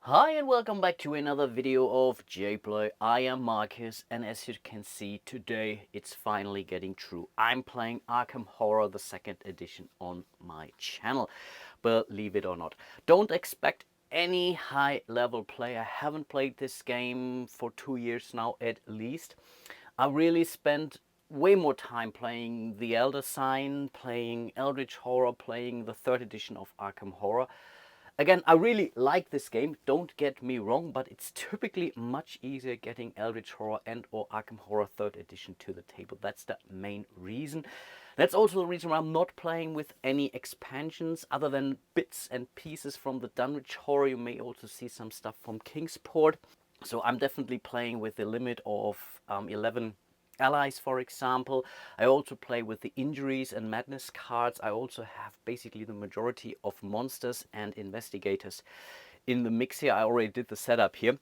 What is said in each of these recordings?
Hi and welcome back to another video of JPlay. I am Marcus, and as you can see today it's finally getting true. I'm playing Arkham Horror the second edition on my channel. Believe it or not. Don't expect any high level play. I haven't played this game for 2 years now at least. I really spent way more time playing The Elder Sign, playing Eldritch Horror, playing the third edition of Arkham Horror. Again, I really like this game, don't get me wrong, but it's typically much easier getting Eldritch Horror and or Arkham Horror 3rd edition to the table. That's the main reason. That's also the reason why I'm not playing with any expansions other than bits and pieces from the Dunwich Horror. You may also see some stuff from Kingsport. So I'm definitely playing with the limit of 11 allies, for example. I also play with the injuries and madness cards. I also have basically the majority of monsters and investigators in the mix here. I already did the setup here.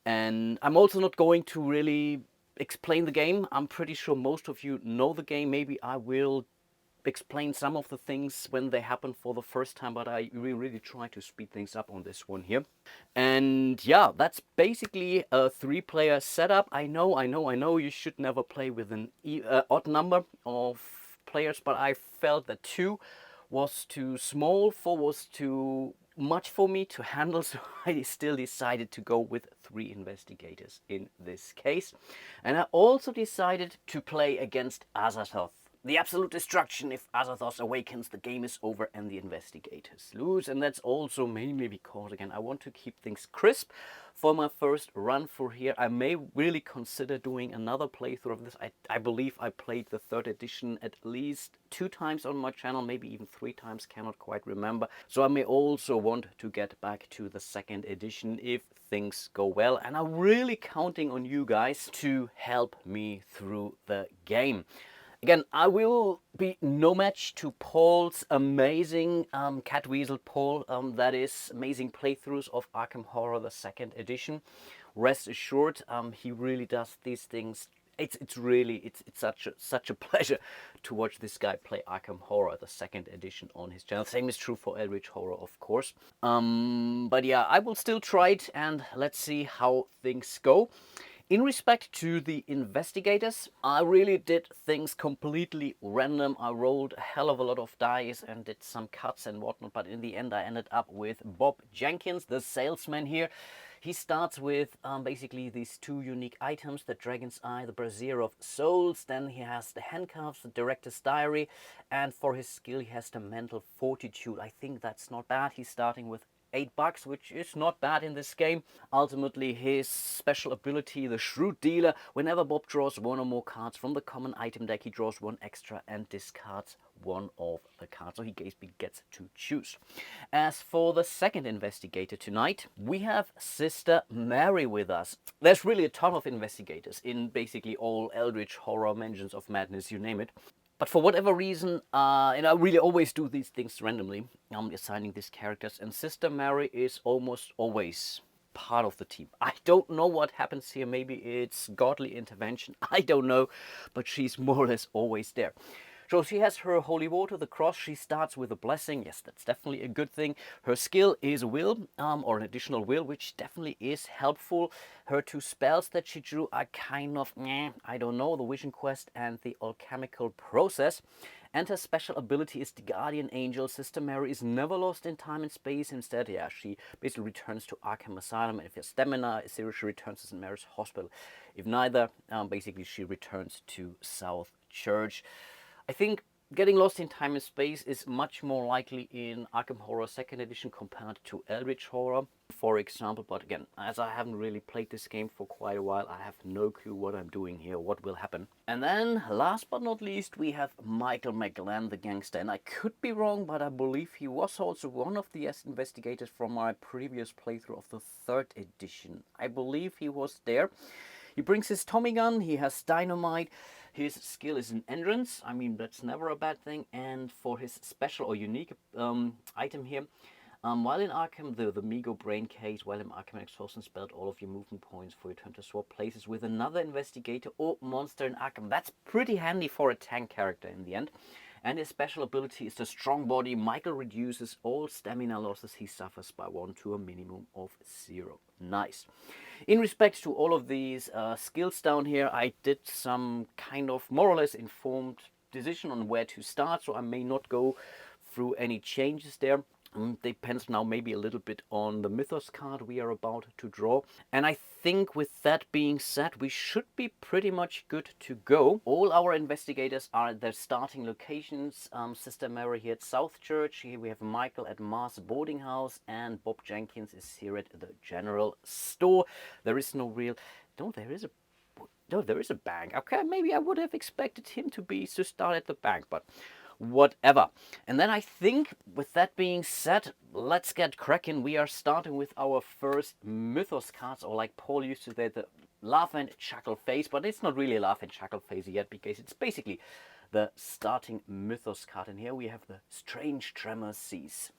And I'm also not going to really explain the game. I'm pretty sure most of you know the game. Maybe I will explain some of the things when they happen for the first time, but I really try to speed things up on this one here. And yeah, that's basically a 3-player setup. I know you should never play with an odd number of players, but I felt that 2 was too small, 4 was too much for me to handle, so I still decided to go with 3 investigators in this case. And I also decided to play against Azathoth. The absolute destruction. If Azathoth awakens, the game is over and the investigators lose. And that's also mainly because, again, I want to keep things crisp for my first run for here. I may really consider doing another playthrough of this. I believe I played the 3rd edition at least 2 times on my channel, maybe even 3 times, cannot quite remember. So I may also want to get back to the 2nd edition if things go well. And I'm really counting on you guys to help me through the game. Again, I will be no match to Paul's amazing Catweasel Paul, that is amazing playthroughs of Arkham Horror the 2nd edition. Rest assured, he really does these things. It's such a pleasure to watch this guy play Arkham Horror the 2nd edition on his channel. Same is true for Eldritch Horror, of course. But yeah, I will still try it, and let's see how things go. In respect to the investigators, I really did things completely random. I rolled a hell of a lot of dice and did some cuts and whatnot, but in the end I ended up with Bob Jenkins, the salesman here. He starts with basically these 2 unique items, the Dragon's Eye, the Brazier of Souls. Then he has the handcuffs, the Director's Diary, and for his skill he has the Mental Fortitude. I think that's not bad. He's starting with $8, which is not bad in this game. Ultimately, his special ability, the Shrewd Dealer, whenever Bob draws 1 or more cards from the common item deck, he draws 1 extra and discards 1 of the cards, so he basically gets to choose. As for the 2nd investigator tonight, we have Sister Mary with us. There's really a ton of investigators in basically all Eldritch Horror, Mansions of Madness, you name it. But for whatever reason, and I really always do these things randomly, I'm assigning these characters, and Sister Mary is almost always part of the team. I don't know what happens here. Maybe it's godly intervention. I don't know, but she's more or less always there. So she has her holy water, the cross. She starts with a blessing. Yes, that's definitely a good thing. Her skill is will, or an additional will, which definitely is helpful. Her 2 spells that she drew are kind of, I don't know, the Vision Quest and the Alchemical Process. And her special ability is the Guardian Angel. Sister Mary is never lost in time and space. Instead, yeah, she basically returns to Arkham Asylum. And if your stamina is 0, she returns to St. Mary's Hospital. If neither, basically she returns to South Church. I think getting lost in time and space is much more likely in Arkham Horror 2nd edition compared to Eldritch Horror, for example. But again, as I haven't really played this game for quite a while, I have no clue what I'm doing here, what will happen. And then, last but not least, we have Michael McGlenn, the gangster. And I could be wrong, but I believe he was also one of the investigators from my previous playthrough of the 3rd edition. I believe he was there. He brings his Tommy gun, he has dynamite, his skill is an endurance, I mean that's never a bad thing, and for his special or unique item here, while in Arkham, the Migo Brain Case, while in Arkham Exhaustion spelled all of your movement points for your turn to swap places with another investigator or monster in Arkham. That's pretty handy for a tank character in the end. And his special ability is the strong body. Michael reduces all stamina losses he suffers by 1 to a minimum of 0. Nice. In respect to all of these skills down here, I did some kind of more or less informed decision on where to start, so I may not go through any changes there. Depends now maybe a little bit on the mythos card we are about to draw. And I think with that being said, we should be pretty much good to go. All our investigators are at their starting locations. Sister Mary here at South Church. Here we have Michael at Mars Boarding House, and Bob Jenkins is here at the general store. There is no real... No, there is a... No, there is a bank. Okay, maybe I would have expected him to start at the bank, but whatever. And then I think, with that being said, let's get cracking. We are starting with our first mythos cards, or like Paul used to say, the laugh and chuckle face, but it's not really a laugh and chuckle face yet, because it's basically the starting mythos card. And here we have the Strange Tremor Seas.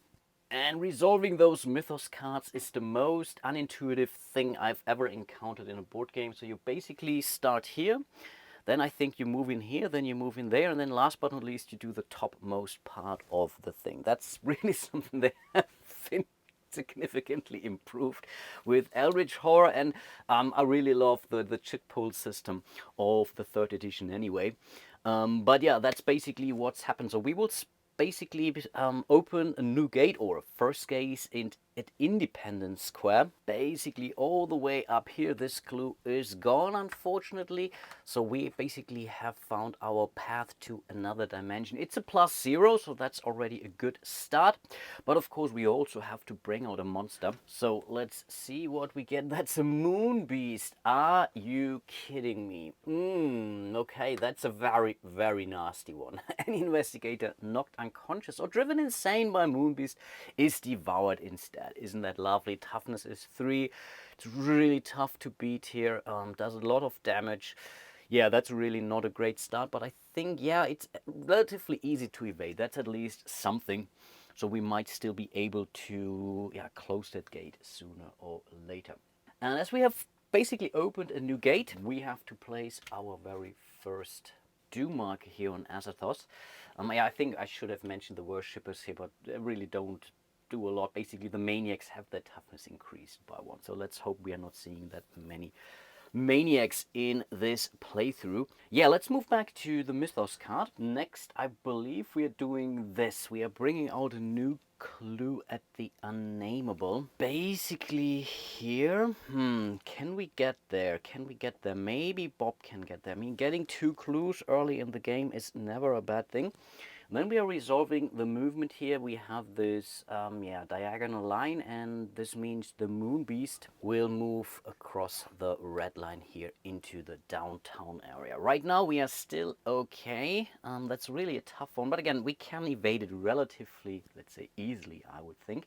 And resolving those mythos cards is the most unintuitive thing I've ever encountered in a board game. So you basically start here, then I think you move in here, then you move in there, and then last but not least you do the topmost part of the thing. That's really something they have significantly improved with Eldritch Horror, and I really love the chit pull system of the 3rd edition anyway. But yeah, that's basically what's happened. So we will basically open a new gate, or a first gate at Independence Square. Basically all the way up here. This clue is gone, unfortunately. So we basically have found our path to another dimension. It's a +0, so that's already a good start. But of course we also have to bring out a monster. So let's see what we get. That's a moon beast. Are you kidding me? Okay, that's a very, very nasty one. Any investigator knocked unconscious or driven insane by moon beast is devoured instead. Isn't that lovely? Toughness is 3. It's really tough to beat here. Does a lot of damage. Yeah, that's really not a great start, but I think, yeah, it's relatively easy to evade. That's at least something. So we might still be able to, yeah, close that gate sooner or later. And as we have basically opened a new gate, we have to place our very first doom marker here on Azathos. Yeah, I think I should have mentioned the worshippers here, but they really don't do a lot. Basically, the maniacs have their toughness increased by 1. So let's hope we are not seeing that many maniacs in this playthrough. Yeah, let's move back to the mythos card. Next, I believe we are doing this. We are bringing out a new clue at the unnameable. Basically here, can we get there? Can we get there? Maybe Bob can get there. I mean, getting 2 clues early in the game is never a bad thing. Then we are resolving the movement here. We have this diagonal line, and this means the moon beast will move across the red line here into the downtown area. Right now we are still okay. That's really a tough one, but again, we can evade it relatively, let's say, easily, I would think.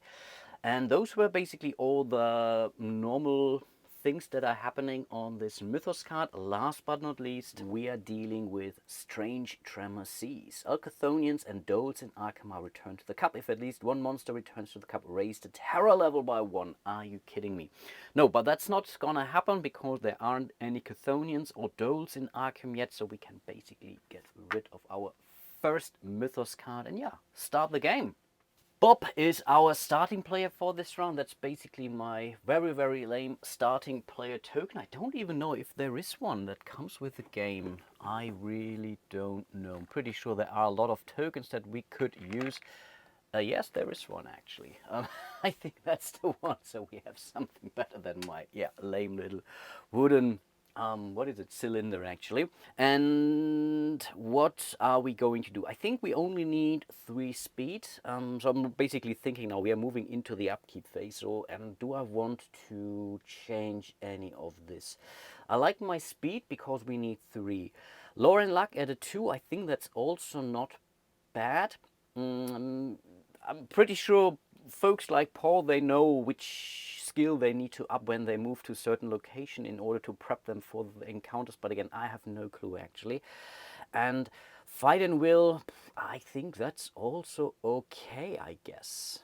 And those were basically all the normal things that are happening on this mythos card. Last but not least, we are dealing with Strange Tremor Seas. Alcathonians and Doles in Arkham are returned to the cup. If at least one monster returns to the cup, raise the terror level by 1. Are you kidding me? No, but that's not gonna happen because there aren't any Chthonians or Doles in Arkham yet, so we can basically get rid of our first mythos card and yeah, start the game. Bob is our starting player for this round. That's basically my very, very lame starting player token. I don't even know if there is one that comes with the game. I really don't know. I'm pretty sure there are a lot of tokens that we could use. Yes, there is one actually. I think that's the one. So we have something better than my, lame little wooden what is it, cylinder actually. And what are we going to do? I think we only need 3 speed. So I'm basically thinking now we are moving into the upkeep phase. So, and do I want to change any of this? I like my speed because we need 3. Lore and luck at a 2. I think that's also not bad. I'm pretty sure folks like Paul, they know which skill they need to up when they move to a certain location in order to prep them for the encounters, but again, I have no clue actually. And fight and will, I think that's also okay, I guess.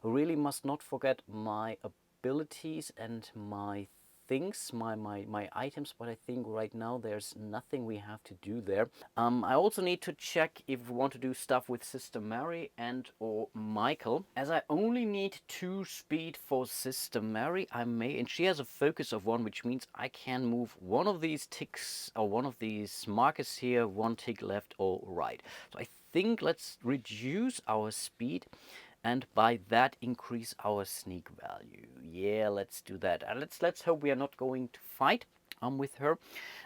I really must not forget my abilities and my things, my items, but I think right now there's nothing we have to do there. I also need to check if we want to do stuff with Sister Mary and or Michael. As I only need 2 speed for Sister Mary, I may, and she has a focus of 1, which means I can move one of these ticks or one of these markers here, 1 tick left or right. So I think let's reduce our speed and by that increase our sneak value. Yeah, let's do that. And let's hope we are not going to fight with her.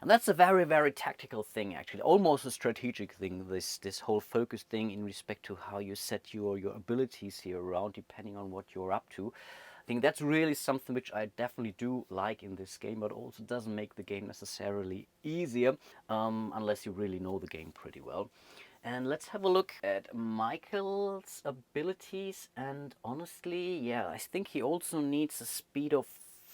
And that's a very, very tactical thing, actually, almost a strategic thing, this whole focus thing in respect to how you set your abilities here around depending on what you're up to. I think that's really something which I definitely do like in this game, but also doesn't make the game necessarily easier unless you really know the game pretty well. And let's have a look at Michael's abilities, and honestly, yeah, I think he also needs a speed of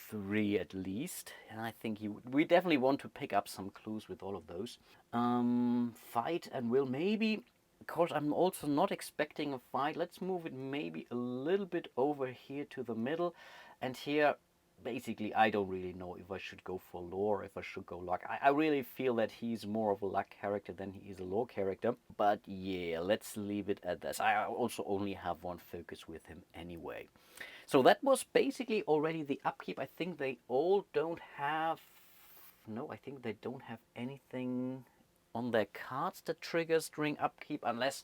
3 at least, and I think we definitely want to pick up some clues with all of those. Fight and will maybe, because I'm also not expecting a fight, let's move it maybe a little bit over here to the middle, and here basically I don't really know if I should go for lore, if I should go luck. I really feel that he's more of a luck character than he is a lore character, but yeah, let's leave it at this. I also only have 1 focus with him anyway. So that was basically already the upkeep. I think they all don't have, no, I think they don't have anything on their cards that triggers during upkeep, unless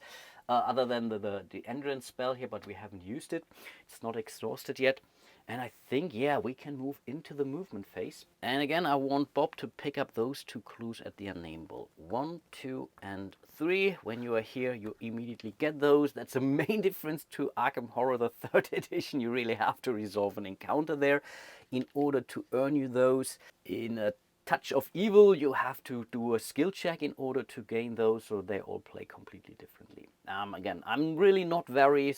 other than the entrance spell here, but we haven't used it. It's not exhausted yet. And I think, yeah, we can move into the movement phase. And again, I want Bob to pick up those 2 clues at the unnameable. 1, 2, and 3. When you are here, you immediately get those. That's the main difference to Arkham Horror, the 3rd edition. You really have to resolve an encounter there in order to earn you those. In a Touch of Evil, you have to do a skill check in order to gain those, so they all play completely differently. Again, I'm really not very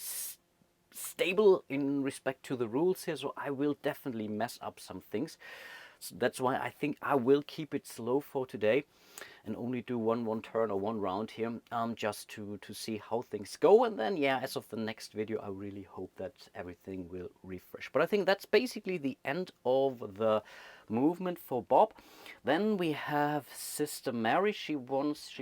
stable in respect to the rules here, so I will definitely mess up some things. So that's why I think I will keep it slow for today and only do one turn or 1 round here, just to see how things go. And then, yeah, as of the next video, I really hope that everything will refresh. But I think that's basically the end of the movement for Bob. Then we have Sister Mary. She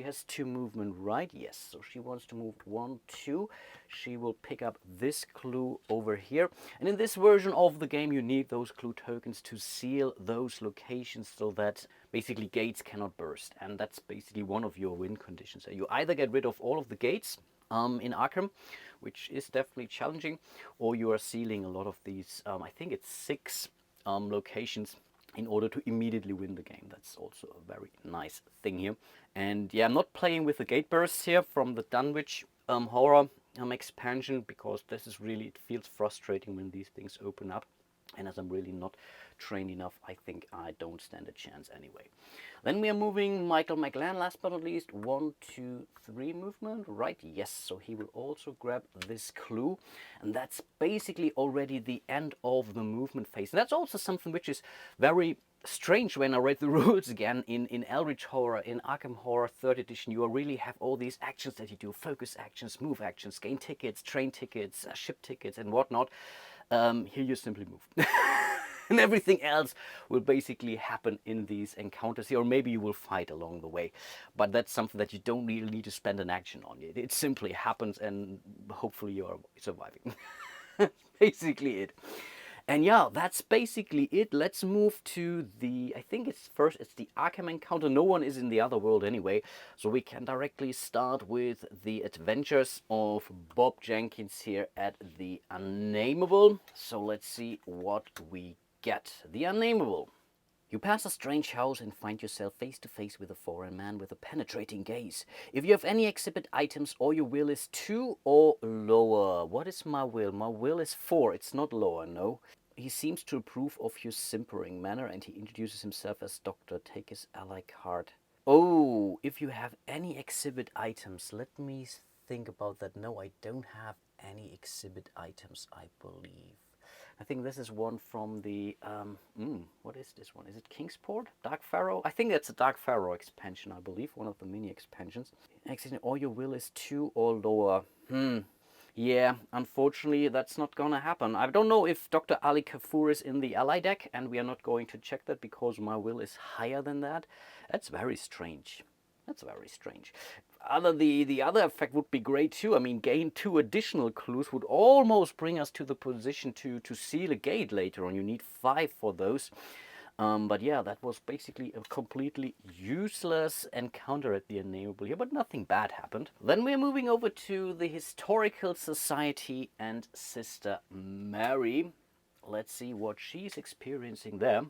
has 2 movement, right? Yes, so she wants to move 1, 2. She will pick up this clue over here. And in this version of the game, you need those clue tokens to seal those locations so that basically gates cannot burst. And that's basically one of your win conditions. You either get rid of all of the gates in Arkham, which is definitely challenging, or you are sealing a lot of these, I think it's 6 locations in order to immediately win the game. That's also a very nice thing here. And yeah, I'm not playing with the gate bursts here from the Dunwich Horror expansion, because this is really, it feels frustrating when these things open up. And as I'm really not trained enough, I think I don't stand a chance anyway. Then we are moving Michael McLean, last but not least. 1, 2, 3 movement, right? Yes, so he will also grab this clue. And that's basically already the end of the movement phase. And that's also something which is very strange when I read the rules again in Eldritch Horror, in Arkham Horror 3rd edition. You really have all these actions that you do: focus actions, move actions, gain tickets, train tickets, ship tickets, and whatnot. Here you simply move. And everything else will basically happen in these encounters here, or maybe you will fight along the way. But that's something that you don't really need to spend an action on. It simply happens, and hopefully you are surviving. Basically it. And yeah, that's basically it. Let's move to the, I think it's the Arkham encounter. No one is in the other world anyway, so we can directly start with the adventures of Bob Jenkins here at the Unnameable. So let's see what we get. The Unnameable. You pass a strange house and find yourself face to face with a foreign man with a penetrating gaze. If you have any exhibit items, or your will is 2 or lower. What is my will? My will is 4. It's not lower, no. He seems to approve of your simpering manner, and he introduces himself as Doctor. Take his ally card. Oh, if you have any exhibit items. Let me think about that. No, I don't have any exhibit items, I believe. I think this is one from the, what is this one? Is it Kingsport? Dark Pharaoh? I think that's a Dark Pharaoh expansion, I believe, one of the mini expansions. Actually, or your will is 2 or lower. Yeah, unfortunately, that's not gonna happen. I don't know if Dr. Ali Kafur is in the ally deck, and we are not going to check that because my will is higher than that. That's very strange. That's very strange. The other effect would be great too. I mean, gain 2 additional clues would almost bring us to the position to seal a gate later on. You need 5 for those. But yeah, that was basically a completely useless encounter at the Enable here, but nothing bad happened. Then we're moving over to the Historical Society and Sister Mary. Let's see what she's experiencing there.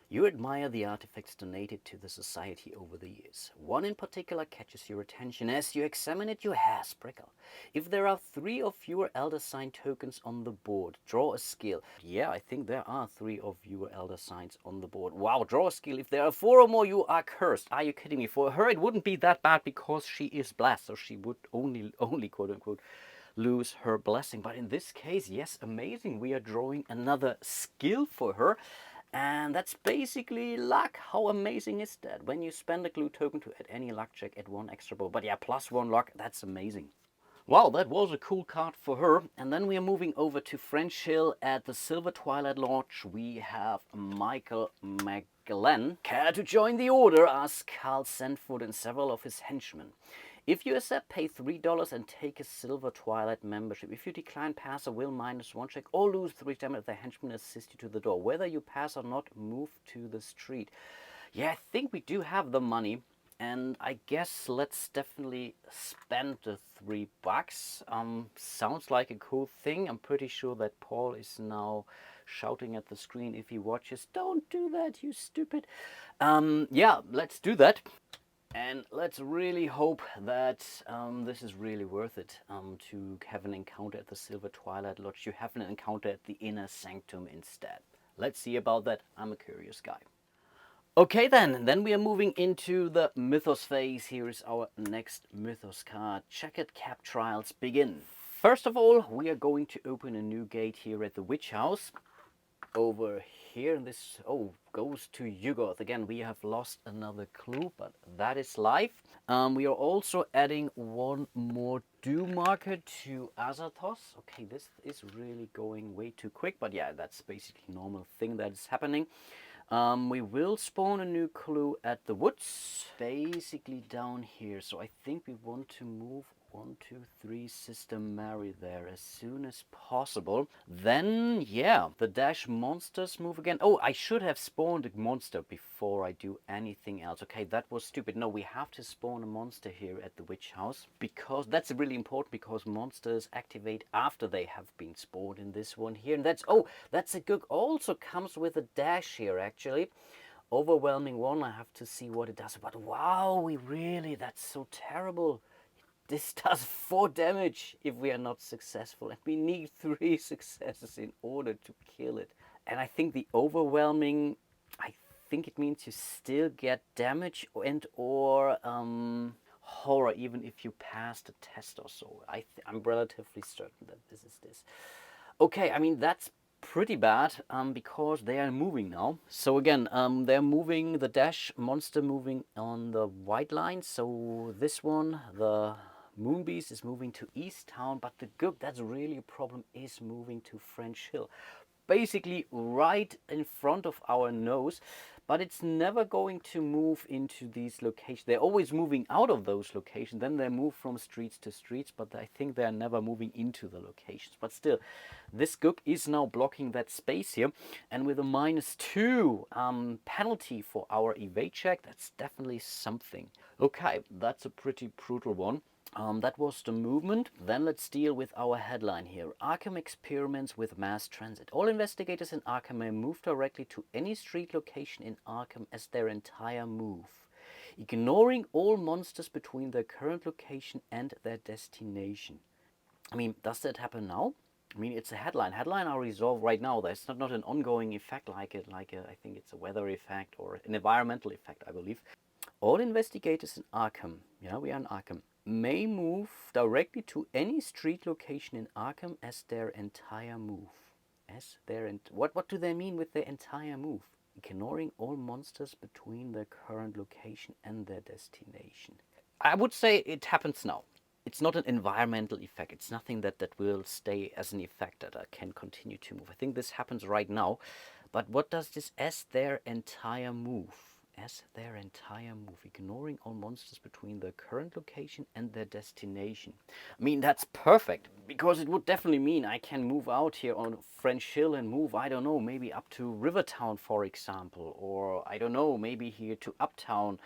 You admire the artifacts donated to the Society over the years. One in particular catches your attention. As you examine it, your hair prickle. If there are 3 or fewer Elder Sign tokens on the board, draw a skill. Yeah, I think there are 3 or fewer Elder Signs on the board. Wow, draw a skill. If there are 4 or more, you are cursed. Are you kidding me? For her, it wouldn't be that bad because she is blessed, so she would only quote unquote lose her blessing. But in this case, yes, amazing. We are drawing another skill for her. And that's basically luck. How amazing is that? When you spend a clue token to add any luck check, add 1 extra ball. But yeah, +1 luck, that's amazing. Wow, that was a cool card for her. And then we are moving over to French Hill at the Silver Twilight Lodge. We have Michael McGlenn. Care to join the order? Asks Carl Sandford and several of his henchmen. If you accept, pay $3 and take a Silver Twilight membership. If you decline, pass a will -1 check or lose 3 damage. The henchman assist you to the door. Whether you pass or not, move to the street. Yeah, I think we do have the money. And I guess let's definitely spend the $3. Sounds like a cool thing. I'm pretty sure that Paul is now shouting at the screen if he watches. Don't do that, you stupid. Yeah, let's do that. And let's really hope that this is really worth it to have an encounter at the Silver Twilight Lodge. You have an encounter at the Inner Sanctum instead. Let's see about that. I'm a curious guy. Okay then we are moving into the Mythos phase. Here is our next Mythos card. Checkered Cap Trials begin. First of all, we are going to open a new gate here at the Witch House. Over here, this goes to Yugoth. Again, we have lost another clue, but that is life. We are also adding 1 more doom marker to Azathos. Okay, this is really going way too quick, but yeah, that's basically a normal thing that is happening. We will spawn a new clue at the woods, basically down here. So I think we want to move 1, 2, 3 Sister Mary there as soon as possible. Then, yeah, the dash monsters move again. Oh, I should have spawned a monster before I do anything else. Okay, that was stupid. No, we have to spawn a monster here at the Witch House, because that's really important, because monsters activate after they have been spawned in this one here. And that's a good, also comes with a dash here actually. Overwhelming 1, I have to see what it does. But wow, that's so terrible. This does 4 damage if we are not successful, and we need 3 successes in order to kill it. And I think the overwhelming, I think it means you still get damage and or horror even if you pass the test or so. I'm relatively certain that this is this. Okay, I mean that's pretty bad because they are moving now. So again, they're moving the dash monster moving on the white line. So this one, the Moonbeast, is moving to East Town, but the Gook, that's really a problem, is moving to French Hill. Basically right in front of our nose, but it's never going to move into these locations. They're always moving out of those locations, then they move from streets to streets, but I think they're never moving into the locations. But still, this Gook is now blocking that space here, and with a -2 penalty for our evade check, that's definitely something. Okay, that's a pretty brutal one. That was the movement. Then let's deal with our headline here. Arkham experiments with mass transit. All investigators in Arkham may move directly to any street location in Arkham as their entire move, ignoring all monsters between their current location and their destination. I mean, does that happen now? I mean, it's a headline. Headline are resolved right now. There's not an ongoing effect I think it's a weather effect or an environmental effect, I believe. All investigators in Arkham, yeah, we are in Arkham, may move directly to any street location in Arkham as their entire move. What do they mean with their entire move? Ignoring all monsters between their current location and their destination. I would say it happens now. it's not an environmental effect. It's nothing that will stay as an effect that I can continue to move. I think this happens right now. But what does this as their entire move? As their entire move, ignoring all monsters between their current location and their destination. I mean, that's perfect, because it would definitely mean I can move out here on French Hill and move, I don't know, maybe up to Rivertown, for example, or I don't know, maybe here to Uptown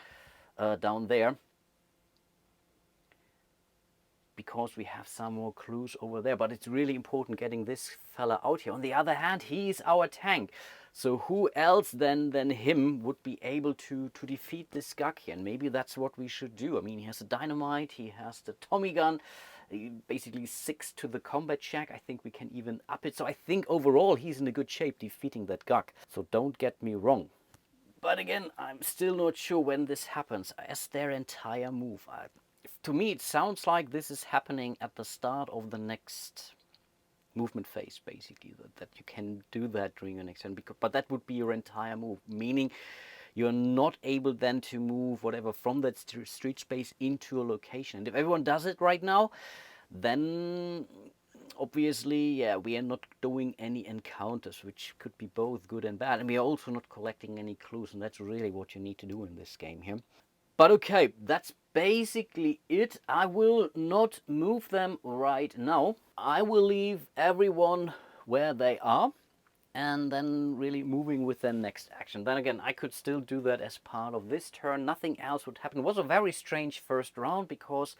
down there, because we have some more clues over there. But it's really important getting this fella out here. On the other hand, he's our tank. So who else than him would be able to defeat this Gug here? And maybe that's what we should do. I mean, he has the dynamite, he has the Tommy gun, basically 6 to the combat check. I think we can even up it. So I think overall he's in a good shape defeating that Gug. So don't get me wrong. But again, I'm still not sure when this happens, as their entire move. To me, it sounds like this is happening at the start of the next movement phase, basically, that you can do that during your next turn. But that would be your entire move, meaning you're not able then to move whatever from that street space into a location. And if everyone does it right now, then obviously, yeah, we are not doing any encounters, which could be both good and bad. And we are also not collecting any clues, and that's really what you need to do in this game here. But okay, that's basically it. I will not move them right now. I will leave everyone where they are, and then really moving with their next action. Then again, I could still do that as part of this turn. Nothing else would happen. It was a very strange first round because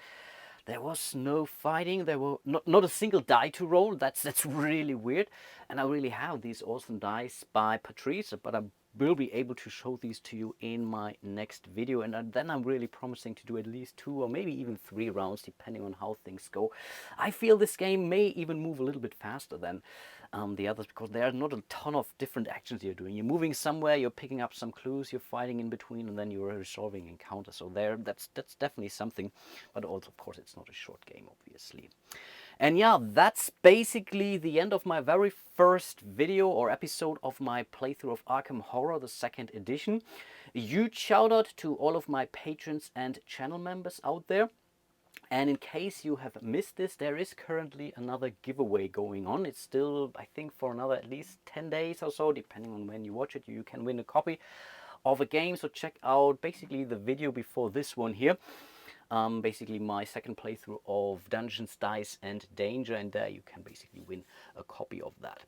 there was no fighting. There were not a single die to roll. That's really weird. And I really have these awesome dice by Patrice, but I will be able to show these to you in my next video. And then I'm really promising to do at least 2 or maybe even 3 rounds, depending on how things go. I feel this game may even move a little bit faster than the others, because there are not a ton of different actions you're doing. You're moving somewhere, you're picking up some clues, you're fighting in between, and then you're resolving encounters. So that's definitely something. But also, of course, it's not a short game, obviously. And yeah, that's basically the end of my very first video or episode of my playthrough of Arkham Horror, the 2nd edition. A huge shout out to all of my patrons and channel members out there. And in case you have missed this, there is currently another giveaway going on. It's still, I think, for another at least 10 days or so, depending on when you watch it, you can win a copy of a game. So check out basically the video before this one here. Basically my second playthrough of Dungeons, Dice and Danger, and there you can basically win a copy of that.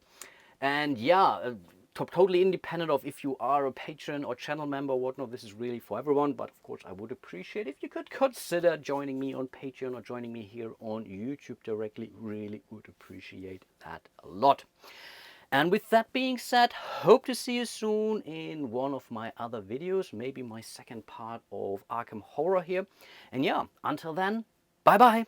And yeah, totally independent of if you are a patron or channel member or whatnot, this is really for everyone. But of course, I would appreciate if you could consider joining me on Patreon or joining me here on YouTube directly. Really would appreciate that a lot. And with that being said, hope to see you soon in one of my other videos, maybe my second part of Arkham Horror here. And yeah, until then, bye bye.